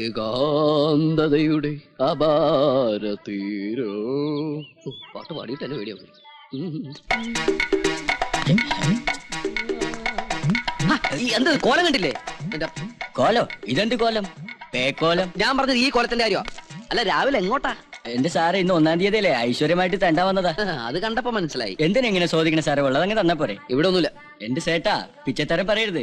ഏകാന്തതയുടെ അപാരതീരോ. പാട്ട് പാടിയിട്ട് തന്നെ പേടിയാവും. എന്ത് കോലം കണ്ടില്ലേ? കോലോ? ഇതെന്ത് കോലം? പേക്കോലം. ഞാൻ പറഞ്ഞത് ഈ കോലത്തിന്റെ കാര്യമാ. അല്ല, രാവിലെ എങ്ങോട്ടാ? എന്റെ സാറ് ഇന്ന് 1-ാം തീയതിയല്ലേ ഐശ്വര്യമായിട്ട് തണ്ടാ വന്നതാ. അത് കണ്ടപ്പോ മനസ്സിലായി. എന്തിനെങ്ങനെ ചോദിക്കണ സാറേ? ഉള്ളതങ്ങ് തന്നാ പോരെ. ഇവിടെ ഒന്നുമില്ല. എന്റെ സേട്ടാ, പിച്ചത്തരം പറയരുത്.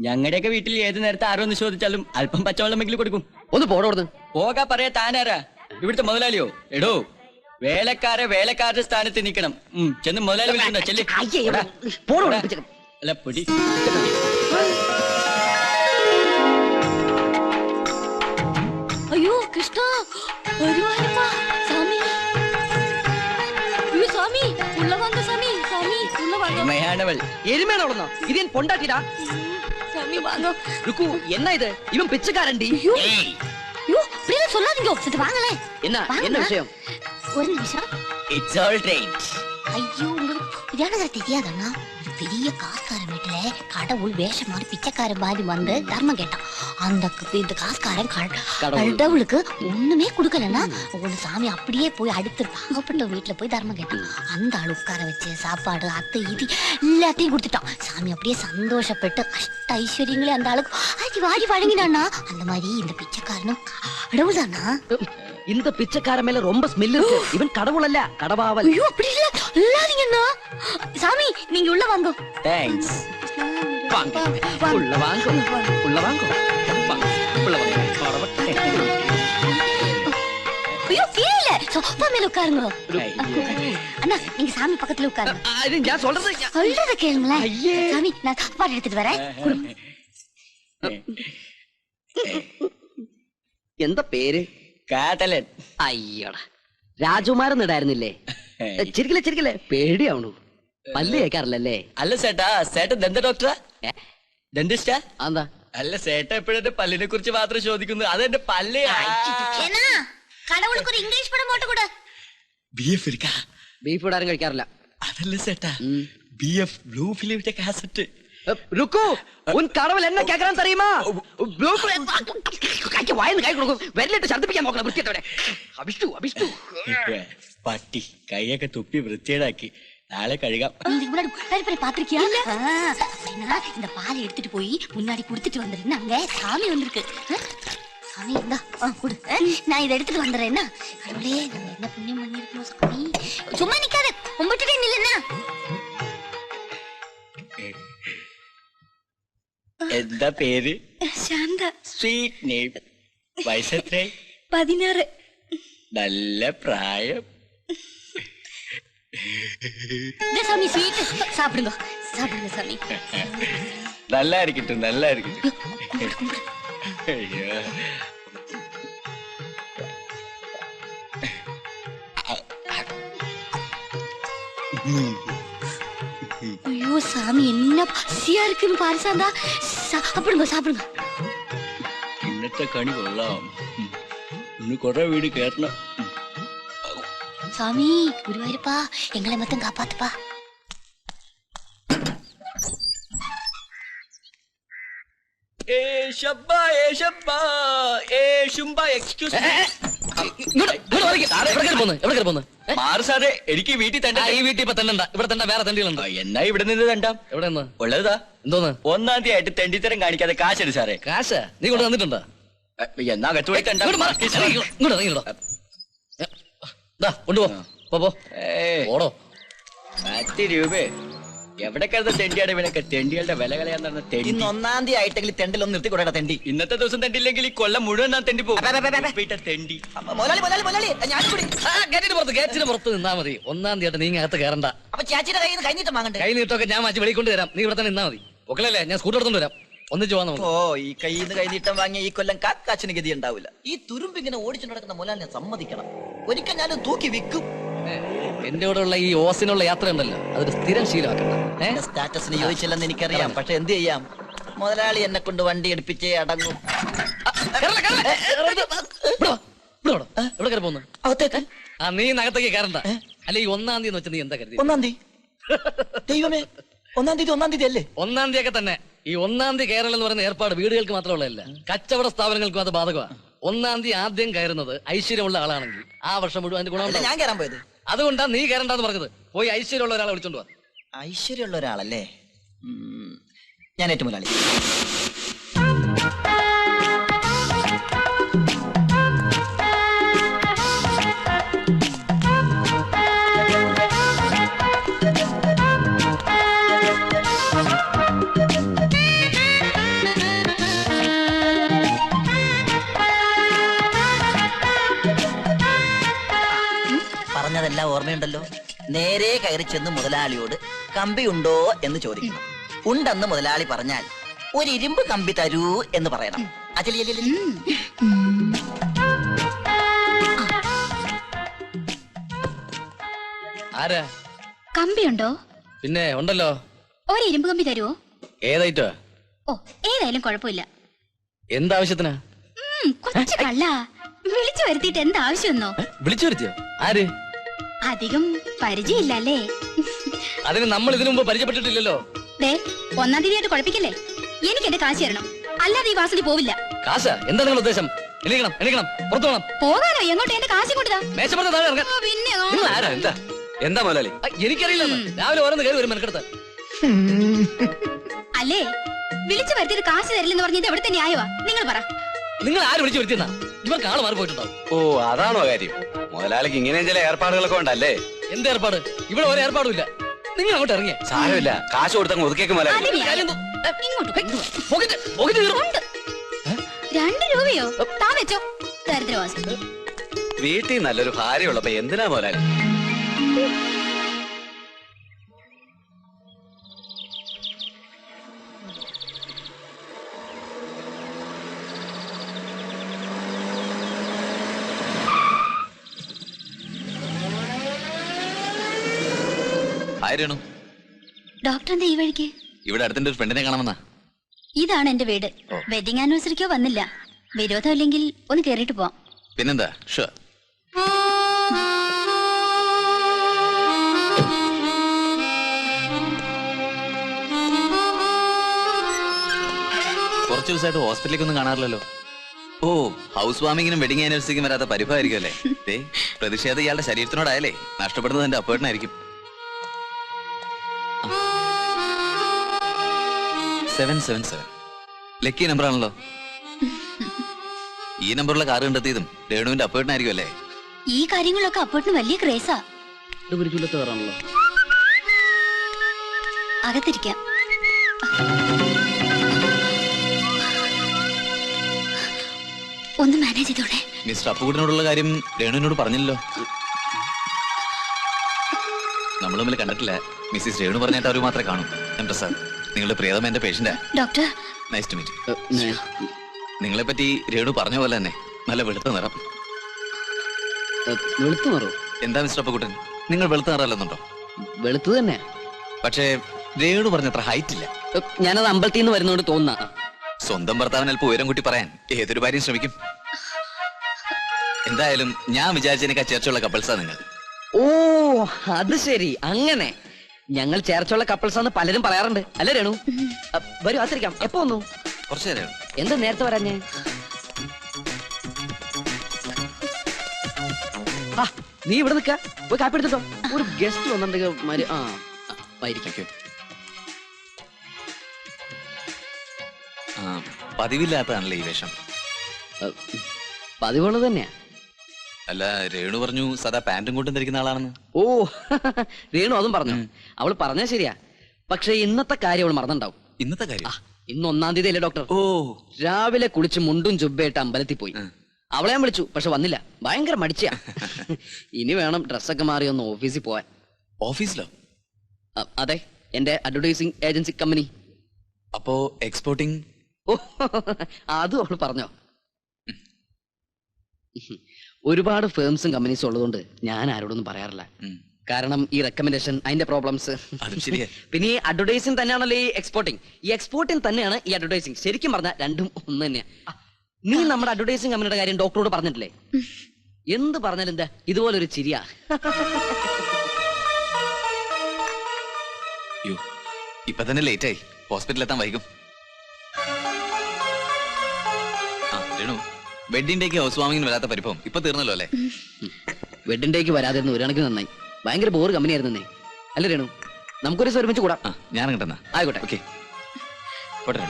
ഞങ്ങളുടെയൊക്കെ വീട്ടിൽ ഏത് നേരത്തെ ആരോന്ന് ചോദിച്ചാലും അല്പം പച്ചവെള്ളമെങ്കിലും കൊടുക്കും. ഒന്ന് പോടോടുന്നു പോകാ പറയാ. താനാരാ? ഇവിടുത്തെ മുതലാളിയോ? എടോ, വേലക്കാരുടെ സ്ഥാനത്ത് നിൽക്കണം. ചെന്ന് മുതലാളി വിളിക്കണ്ടോ? ചെല്ലി. അല്ല, പൊടി. അയ്യോ കൃഷ്ണ, சாமி. ஐயோ சாமி, உள்ள வாங்க சாமி. சாமி உள்ள வாங்க. എരുമയാണവൾ. എരുമയാണവളെന്നോ? ഇത് ഞാൻ പൊണ്ടാട്ടിടാ. சாமி வாங்க. ருக்கு, என்ன இது? இவன் பிச்சைக்காரன்டி. ஐயோ இப்படியே சொல்லாதீங்க. சரி வாங்களே. என்ன விஷயம்? ஒரு நிமிஷம். It's all right. ஐயோ, உங்களுக்கு இதானதா தெரியாதண்ணா? பெரிய காசுக்காரன் வீட்டுல கடவுள் வேஷம் மாதிரி பிச்சைக்காரன் மாதிரி வந்து தர்மம் கேட்டான். அந்த இந்த காசுக்காரன் கடவுளுக்கு ஒண்ணுமே கொடுக்கலன்னா ஒரு சாமி அப்படியே போய் அடுத்து பாவப்பட்ட வீட்டுல போய் தர்மம் கேட்டான். அந்த ஆள் உட்கார வச்சு சாப்பாடு அத்தை இது எல்லாத்தையும் கொடுத்துட்டான். சாமி அப்படியே சந்தோஷப்பட்டு அஷ்ட ஐஸ்வர்யங்களே அந்த ஆளுக்கு ஆடி வாடி வழங்கினான்னா. அந்த மாதிரி இந்த பிச்சைக்காரனும் கடவுள் தானா? இந்த பிச்சைக்கார மேல ரொம்ப ஸ்மெல் இருக்கு. இவன் கடவுள் அல்ல, கடவாவல். ஐயோ அப்படி இல்ல, இல்லாதீங்கண்ணா. சாமி நீங்க உள்ள வாங்க. Thanks. வாங்க உள்ள வாங்க. உள்ள வாங்க. உள்ள வாங்க. ஐயோ கீழ சோஃபா மேல உட்காருங்க. அண்ணா நீங்க சாமி பக்கத்துல உட்காருங்க. அது நான் சொல்றத கேளுங்களேன். சாமி நான் சாப்பாடு எடுத்துட்டு வரேன். എന്താ പേര്? കാതലൻ. അയ്യടാ, രാജകുമാരൻ. ചിരിക്കല്ലേ, പേടിയാവണു. പല്ല് കേൾക്കാറില്ലല്ലേ? അല്ല സേട്ടാ, സേട്ടൻ ദന്ത ഡോക്ടറാ? ദന്തിസ്റ്റാ? എന്താ? അല്ല സേട്ട എപ്പോഴെന്റെ പല്ലിനെ കുറിച്ച് മാത്രം ചോദിക്കുന്നു. അതെന്റെ പല്ല്. கடவுளுக்கு ஒரு இங்கிலீஷ் படம் போட்டு கொடு. ബിഎഫ് இருக்கா? ബീഫ് ഇടാരും കഴിക്കാറില്ല. അതല്ല സേട്ടാ, ബിഎഫ് ബ്ലൂ ഫിലിമിന്റെ കാസറ്റ്. ருக்கு, உன் கடவுள் என்ன கேக்குறான்னு தெரியுமா? വായന്ന് കൈ കൊടുക്കും. വെല്ലിട്ട് ഛർദ്ദിപ്പിക്കാൻ നോക്കണം വൃത്തിയോടെ. അഭിഷ്ടു പട്ടി കൈയൊക്കെ തുപ്പി വൃത്തിയേടാക്കി. നാളെ കഴുകാം. பாத்திருக்கியா? அப்படின்னா இந்த பாலை எடுத்துட்டு போய் முன்னாடி குடுத்துட்டு வந்துருன்னு அங்க சாமி வந்திருக்கு. சாமி இந்தா குடு. நான் இதை எடுத்துட்டு வந்துடுறேன். கடவுளே, நம்ம என்ன புண்ணியம் பண்ணிருக்கோம் சாமி. சும்மா நிக்காத, கும்பிட்டுட்டே நில்லுன்னா. എന്താ പേര്? ശാന്ത. Sweet name. വയസ്സെത്രേ? 16. നല്ല പ്രായം. சாமி ஸ்வீட் சாப்பிடுங்க. சாப்பிடுங்க சாமி. நல்லா இருக்கட்டும், நல்லா இருக்கட்டும். ஐயோ சாமி, என்ன பசியா இருக்குன்னு பாரு சாந்தா. சாப்பிடுங்க. ഇന്നത്തെ കണി കൊള്ളാം. ഇന്ന് കുറെ വീട് കേറണം. சாமி குருவாயிருப்பா, எங்களை மட்டும் காப்பாத்துப்பா. എനിക്ക് വീട്ടിൽ തന്നെ. ഈ വീട്ടിൽ ഇപ്പൊ തന്നെ ഇവിടെ തന്നെ വേറെ തണ്ടികളുണ്ട്. എന്നാ ഇവിടെ നിന്ന് തണ്ടാം. എവിടെ നിന്ന് ഉള്ളതാ? എന്തോന്ന്? 1-ാം തീയതി ആയിട്ട് തെണ്ടിത്തരം കാണിക്കാതെ കാശെടു സാറേ. കാശ് നീ കൊണ്ട് തന്നിട്ടുണ്ടോ? എന്നാ അകത്ത് പോയി തണ്ടാ. കൊണ്ടുപോ. 10 രൂപ എവിടെ കരുത തെണ്ടിയാണ് ഇവനൊക്കെ. തെണ്ടികളുടെ വില കളയാൻ തെണ്ടി. ഇന്ന് 1-ാം തീയതി ആയിട്ടെങ്കിൽ തെണ്ടിലൊന്നും നിർത്തി കൊടേടാ തെണ്ടി. ഇന്നത്തെ ദിവസം തെണ്ടില്ലെങ്കിൽ ഈ കൊല്ലം മുഴുവൻ ഞാൻ തെണ്ടി പോകും. തെണ്ടി ഗേറ്റിന് പുറത്ത് നിന്നാ മതി. 1-ാം തീയതി നീ അകത്ത് കയറണ്ട. അപ്പൊ ചേച്ചിയുടെ കയ്യിൽ നിന്ന് കഴിഞ്ഞിട്ട് വാങ്ങണ്ടേ? കൈ നീട്ടൊക്കെ ഞാൻ മാറ്റി വെളിക്കൊണ്ട് തരാം. നീ ഇവിടെ തന്നെ നിന്നാ മതി. ഒക്കലല്ലേ, ഞാൻ സ്കൂട്ടർ എടുത്തോണ്ട് വരാം. ഒന്നിച്ച് പോവാൻ നമുക്ക്. ഓ, ഈ കയ്യിൽ നിന്ന് കൈനീട്ടം വാങ്ങിയ ഈ കൊല്ലം കാക്കാച്ചിന് ഗതി ഉണ്ടാവില്ല. ഈ തുരുമ്പ് ഇങ്ങനെ ഓടിച്ചു നടക്കുന്ന മുലാലിനെ സമ്മതിക്കണം. ഒരിക്കൽ ഞാൻ തൂക്കി വിൽക്കും. എന്റെ കൂടെ ഉള്ള ഈ ഓസിനുള്ള യാത്ര ഉണ്ടല്ലോ, അതൊരു സ്ഥിരം ശീലമാക്കണ്ട. സ്റ്റാറ്റസിന് ചോദിച്ചില്ലെന്ന് എനിക്കറിയാം. പക്ഷെ എന്ത് ചെയ്യാം, മുതലാളി എന്നെ കൊണ്ട് വണ്ടി എടുപ്പിച്ചേ അടങ്ങും. എവിടെ കയറി പോന്നു? നീ നഗത്തേക്ക് കയറണ്ട. അല്ലെ ഈ 1-ാം തീയതി വെച്ചാൽ നീ എന്താ കരുതി? 1-ാം തീയതി? ദൈവമേ, 1-ാം തീയതി അല്ലേ? 1-ാം തീയതി ഒക്കെ തന്നെ. ഈ 1-ാം തീയതി കേരളം എന്ന് പറയുന്ന ഏർപ്പാട് വീടുകൾക്ക് മാത്രമുള്ളതല്ല, കച്ചവട സ്ഥാപനങ്ങൾക്കും അത് ബാധകമാണ്. 1-ാം തീയതി ആദ്യം കയറുന്നത് ഐശ്വര്യമുള്ള ആളാണെങ്കിൽ ആ വർഷം മുഴുവൻ അതിന്റെ ഗുണം അതല്ല ഉണ്ടാവും. ഞാൻ കയറാൻ പോയത്. അതുകൊണ്ടാ നീ കയറണ്ടെന്ന് പറഞ്ഞത്. പോയി ഐശ്വര്യമുള്ള ഒരാളെ വിളിച്ചോണ്ട് വാ. ഐശ്വര്യമുള്ള ഒരാളല്ലേ? ഞാൻ ഏറ്റവും മുതലാളി. പറഞ്ഞതെല്ലാം ഓർമ്മയുണ്ടല്ലോ. നേരെ കയറി ചെന്ന് മുതലാളിയോട് കമ്പിയുണ്ടോ എന്ന് ചോദിക്കണം. ഉണ്ടെന്ന് മുതലാളി പറഞ്ഞാൽ ഒരു ഇരുമ്പ് കമ്പി തരൂ എന്ന് പറയണം. ആരാ? കമ്പിയുണ്ടോ? പിന്നെ ഉണ്ടല്ലോ. ഒരു ഇരുമ്പ് കമ്പി തരുവോ? ഏതായിട്ടോ? ഓ, ഏതായാലും കുഴപ്പമില്ല. എന്താവശ്യത്തിനാ? കൊച്ചു കള്ള വിളിച്ചു വരുത്തിയിട്ട് എന്താവശ്യമൊന്നോ? വിളിച്ചു വരുത്തിയോ? ആര്? അധികം പരിചയമില്ലല്ലേ? അതിന് നമ്മൾ ഇതിനു മുമ്പ് പരിചയപ്പെട്ടിട്ടില്ലല്ലോ. 1-ാം തീയതിയായിട്ട് കുഴപ്പിക്കല്ലേ? എനിക്ക് എന്റെ കാശ് തരണം, അല്ലാതെ ഈ വാസതി പോവില്ല. കാശ? എന്താ നിങ്ങളുടെ ഉദ്ദേശം? എണീക്കണം, പുറത്തു പോകണം. പോകാനോ? എങ്ങോട്ട്? എന്റെ കാശ് കൊണ്ടുതാ. മേശപ്പുറത്ത് താഴെ ഇറങ്ങാൻ. പിന്നെ നിങ്ങൾ ആരാ? എന്താ മുതലാളി? എനിക്കറിയില്ല. രാവിലെ ഓരോന്ന് കയറി വരും മെനക്കെടുത്ത്. അല്ലേ, വിളിച്ചു വരുത്തിയത് കാശ് തരില്ലെന്ന് പറഞ്ഞത് എവിടുത്തെ ന്യായവാ? നിങ്ങൾ പറ. നിങ്ങൾ ആര് വിളിച്ചു വരുത്തിയെന്നാ? ഇവർക്ക് ആള് മാറി പോയിട്ടുണ്ടാവും. ഓ, അതാണോ കാര്യം? മുതലാളിക്ക് ഇങ്ങനെ ചില ഏർപ്പാടുകളൊക്കെ ഉണ്ടല്ലേ? എന്ത് ഏർപ്പാട്? ഇവിടെ ഒരു ഏർപ്പാടുമില്ല. നിങ്ങൾ അങ്ങോട്ട് ഇറങ്ങിയ സാരമില്ല, കാശ് കൊടുത്തങ്ങ് ഒതുക്കേക്ക് മുതലാളി. അത് ന്യായം. ഇങ്ങോട്ട് കൊണ്ടുവാ. ഉണ്ട്. 2 രൂപയോ? താ വെച്ചോ, ദരിദ്രവാസി. വീട്ടിൽ നല്ലൊരു ഭാര്യ ഉള്ളപ്പോ എന്തിനാ മുതലാളി? ആയിരുന്നു ഡോക്ടർ എന്താ ഈ വഴിക്ക്? ഇവിടെ അടുത്തിന്റെ ഒരു ഫ്രണ്ടിനെ കാണാമെന്നാ. ഇതാണ് എന്റെ വീട്. വെഡിങ് ആനിവേഴ്സറിക്കോ വന്നില്ല. വിരോധം ഇല്ലെങ്കിൽ ഒന്ന് കേറിയിട്ട് പോവാം. പിന്നെന്താ? ഷുവർ. കുറച്ച് ദിവസമായിട്ട് ഹോസ്പിറ്റലിലേക്കൊന്നും കാണാറില്ലല്ലോ. ഓ, ഹൗസ് വാമിങ്ങിനും വെഡിങ് ആനിവേഴ്സറിക്കും വരാത്ത പരിഭവമായിരിക്കും അല്ലേ? പ്രതിഷേധം ഇയാളുടെ ശരീരത്തിനോടായാലേ നഷ്ടപ്പെടുന്നത് എന്റെ അപ്പേട്ടനായിരിക്കും. 777 ലക്കി നമ്പർ ആണല്ലോ. ഈ നമ്പറുള്ള കാർ കണ്ടെത്തിയതും രേണുവിന്റെ അപ്പേട്ടനായിരിക്കും അല്ലേ? ഈ കാര്യങ്ങളൊക്കെ അപ്പോട്ടിന് വലിയ ക്രേസാ. അകത്തിരിക്കാം. ഒന്ന് മാനേജ് ചെയ്തോടെ. മിസ്റ്റർ അപ്പുകുട്ടനോടുള്ള കാര്യം രേണുവിനോട് പറഞ്ഞില്ലല്ലോ. നമ്മൾ തമ്മിൽ കണ്ടിട്ടില്ല. മിസ്സിസ് രേണു പറഞ്ഞിട്ട് അവർ മാത്രമേ കാണൂ. എം പ്രസാദ്, നിങ്ങളുടെ പ്രിയതമ എന്റെ പേഷ്യന്റാ. Doctor, nice to meet. നിങ്ങളെ പറ്റി രേണു പറഞ്ഞ പോലെ തന്നെ നല്ല വെളുത്ത നിറം. വെളുത്തു മാറോ? എന്താ മിസ്റ്റർ അപ്പുകുട്ടൻ, നിങ്ങൾ വെളുത്ത നിറമല്ലെന്നുണ്ടോ? വെളുത്തു തന്നെ. പക്ഷേ രേണു പറഞ്ഞത്ര ഹൈറ്റ് ഇല്ല. ഞാനത് അമ്പലത്തിൽ നിന്ന് വരുന്നോണ്ട് തോന്നുന്ന. സ്വന്തം ഭർത്താവിന് അല്പം ഉയരം കൂട്ടി പറയാൻ ഏതൊരു ഭാര്യയും ശ്രമിക്കും. എന്തായാലും ഞാൻ വിചാരിച്ചതിനേക്കാൾ ചേർച്ചയുള്ള കപ്പിൾസാ നിങ്ങൾ. ഓ, അത് ശരി. അങ്ങനെ ഞങ്ങൾ ചേർച്ചുള്ള കപ്പിൾസാന്ന് പലരും പറയാറുണ്ട് അല്ലേ രേണു? വരൂ, ആശ്രയിക്കാം. എപ്പോ വന്നു? കുറച്ചു നേരം. എന്താ നേരത്തെ വരാഞ്ഞേ? നീ ഇവിടെ നിൽക്ക, പോയി കാപ്പി എടുത്തിട്ടോ. ഒരു ഗസ്റ്റ് വന്നിട്ടുണ്ടെങ്കിൽ പതിവില്ലാത്തതാണല്ലേ ഈ വേഷം? പതിവുള്ളത് തന്നെയാ. അല്ല, രേണു പറഞ്ഞു സദാ പാന്റും കൊണ്ടും ധരിക്കുന്ന ആളാണെന്ന്. ഓ, രേണു അതും പറഞ്ഞു. അവള് പറഞ്ഞാ ശരിയാ. പക്ഷെ ഇന്നത്തെ കാര്യം അവൾ മറന്നിണ്ടാവും. ഇന്നത്തെ കാര്യം? ഇന്ന് 1-ാം തീയതി അല്ലേ ഡോക്ടർ? ഓ, രാവിലെ കുളിച്ച് മുണ്ടും ചുബയായിട്ട് അമ്പലത്തിൽ പോയി. അവളെ ഞാൻ വിളിച്ചു, പക്ഷെ വന്നില്ല. ഭയങ്കര മടിച്ചാ. ഇനി വേണം ഡ്രസ്സൊക്കെ മാറി ഒന്ന് ഓഫീസിൽ പോവാൻ. ഓഫീസിലോ? അതെ, എന്റെ അഡ്വർടൈസിംഗ് ഏജൻസി കമ്പനി. അപ്പോ എക്സ്പോർട്ടിംഗ്? ഓ, അതും അവള് പറഞ്ഞോ. ഒരുപാട് ഫേംസും കമ്പനീസും ഉള്ളതുകൊണ്ട് ഞാൻ ആരോടൊന്നും പറയാറില്ല. കാരണം ഈ റെക്കമെൻഡേഷൻ, അതിന്റെ പ്രോബ്ലംസ്. പിന്നെ ഈ അഡ്വർടൈസിംഗ് തന്നെയാണല്ലോ ഈ എക്സ്പോർട്ടിംഗ്. ഈ എക്സ്പോർട്ടിംഗ് തന്നെയാണ് ഈ അഡ്വർടൈസിംഗ്. ശരിക്കും പറഞ്ഞാൽ രണ്ടും ഒന്ന് തന്നെയാ. നീ നമ്മുടെ അഡ്വർടൈസിംഗ് കമ്പനിയുടെ കാര്യം ഡോക്ടറോട് പറഞ്ഞിട്ടില്ലേ? എന്ത് പറഞ്ഞാലും എന്താ ഇതുപോലൊരു ചിരിയാ. ഇപ്പൊ തന്നെ ലേറ്റ് ആയി, ഹോസ്പിറ്റലിൽ എത്താൻ വൈകും. രേണു, വെഡിങ് ഡേക്ക് ഹൗസ് വാമിങ്ങിന് വരാത്ത പരിഭവം ഇപ്പൊ തീർന്നല്ലോ അല്ലേ? വെഡിങ് ഡേക്ക് വരാതിരുന്നു ഒരു കണക്കിന് നന്നായി. ഭയങ്കര ബോർ കമ്പനി ആയിരുന്നേ. അല്ലേ രേണു? നമുക്കൊരു ദിവസം ഒരുമിച്ച് കൂടാം. ഞാൻ കിട്ടുന്ന ആയിക്കോട്ടെ. ഓക്കെ പോട്ടെ.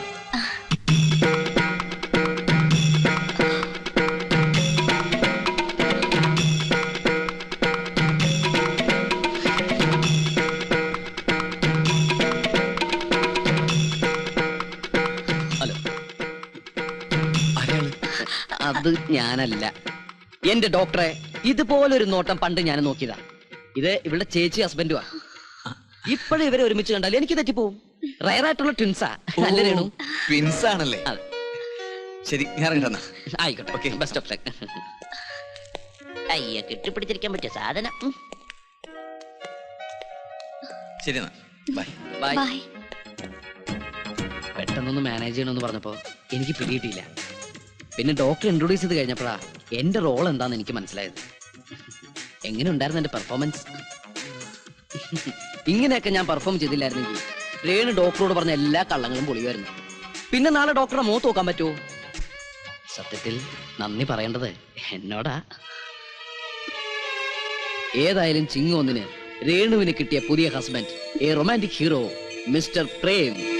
ഹലോ, അത് ഞാനല്ല എന്റെ ഡോക്ടറെ. ഇതുപോലൊരു നോട്ടം പണ്ട് ഞാൻ നോക്കിയതാ. ഇത് ഇവളുടെ ചേച്ചി ഹസ്ബൻഡുവാ. ഇപ്പോഴും ഇവരെ ഒരുമിച്ച് കണ്ടാൽ എനിക്ക് തെറ്റിപ്പോവും. റയറായിട്ടുള്ള ട്വിൻസാ. നല്ല രേണു? ട്വിൻസ് ആണല്ലേ? ശരി, ഞാൻ കിട്ടുന്ന. ആയിക്കോട്ടെ. Okay, best of luck. അയ്യ, കെട്ടിപ്പിടിച്ചിരിക്കാൻ പറ്റിയ സാധനം. ശരി എന്നാ, ബൈ. ബൈ. ബൈ. പെട്ടെന്നൊന്ന് മാനേജ് ചെയ്യണമെന്ന് പറഞ്ഞപ്പോ എനിക്ക് പിടിയിട്ടില്ല. പിന്നെ ഡോക്ടർ ഇൻട്രൊഡ്യൂസ് ചെയ്ത് കഴിഞ്ഞപ്പോഴാ എന്റെ റോൾ എന്താന്ന് എനിക്ക് മനസ്സിലായത്. എങ്ങനെ ഉണ്ടായിരുന്നു എന്റെ പെർഫോമൻസ്? ഇങ്ങനെയൊക്കെ ഞാൻ പെർഫോം ചെയ്തില്ലായിരുന്നെങ്കിൽ രേണു ഡോക്ടറോട് പറഞ്ഞ എല്ലാ കള്ളങ്ങളും പൊളിയുമായിരുന്നു. പിന്നെ നാളെ ഡോക്ടറെ മുഖത്ത് നോക്കാൻ പറ്റുമോ? സത്യത്തിൽ നന്ദി പറയേണ്ടത് എന്നോടാ. ഏതായാലും ചിങ്ങു ഒന്നിന് രേണുവിന് കിട്ടിയ പുതിയ husband, A romantic hero, mister Prem.